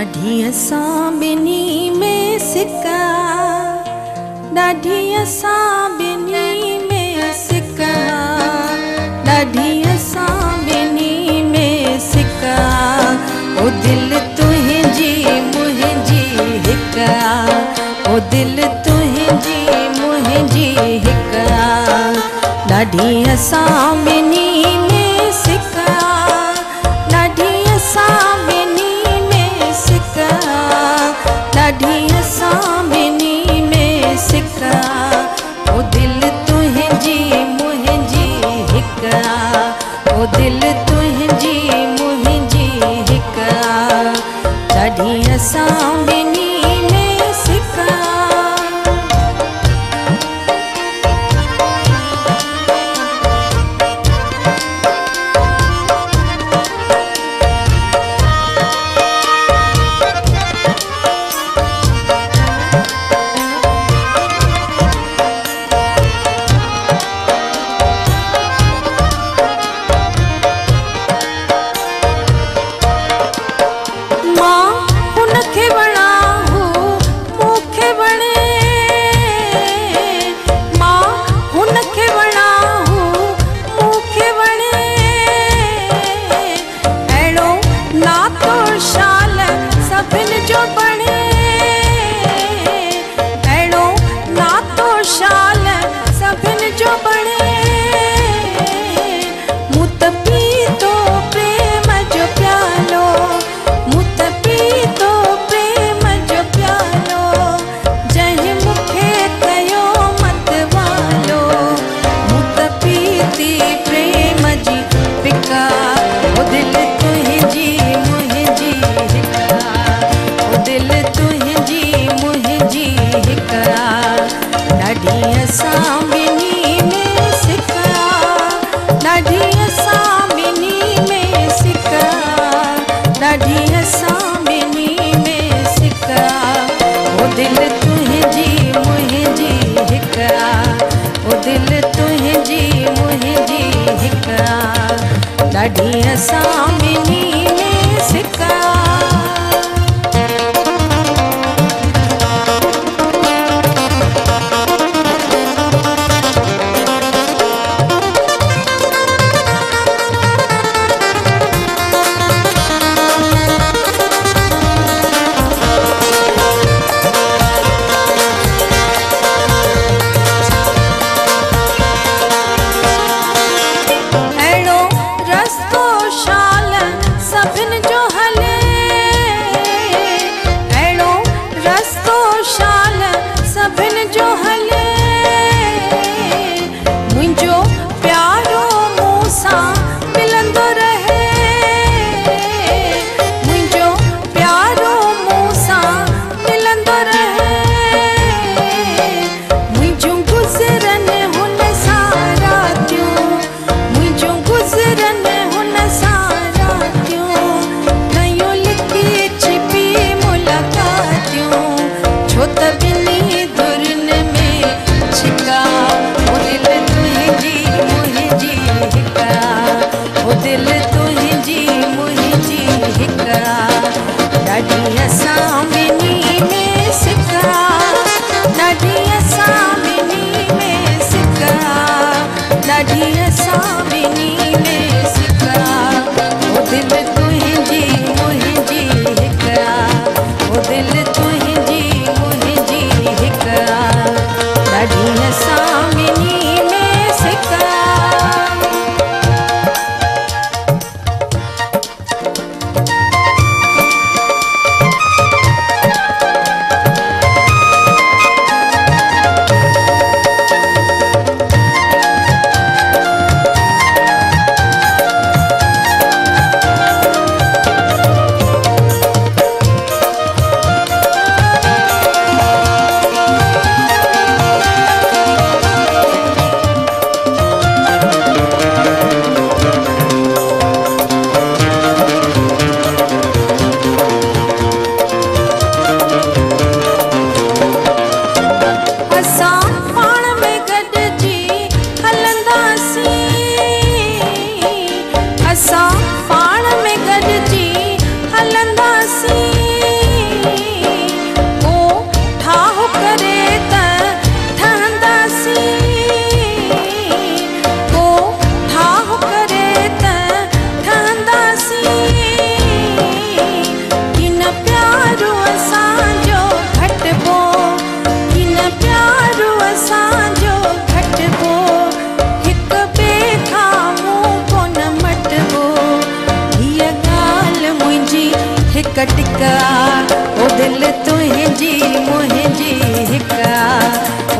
ॾाढी असां ॿिन्ही में सिका, ॾाढी असां ॿिन्ही में सिका, ॾाढी असां ॿिन्ही में सिका। ओ दिल तुंहिंजी मुंहिंजी हिक, ओ दिल तुंहिंजी मुंहिंजी हिक। ॾाढी असां ॿिन्ही में सिका, ॾाढी असां ॿिन्ही में सिका, ॾाढी असां ॿिन्ही में सिका। ओ दिल तुंहिंजी मुंहिंजी हिक, ओ दिल तुंहिंजी मुंहिंजी हिक। ॾाढी असां ॿिन्ही में सिका। ॾाढी असां ॿिन्ही में सिका। असां पाण में गॾिजी हलंदासीं। टिका ओ दिल तुझी मुझी हिका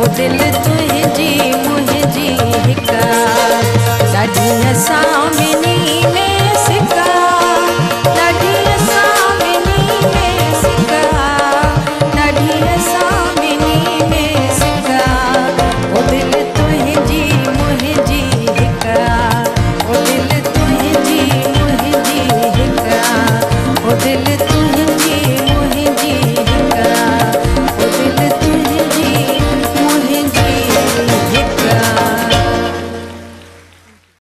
ओ दिल तुझी मुझी हिका ॾाढी असां ॿिनी में सिका ॾाढी असां ॿिनी में सिका ॾाढी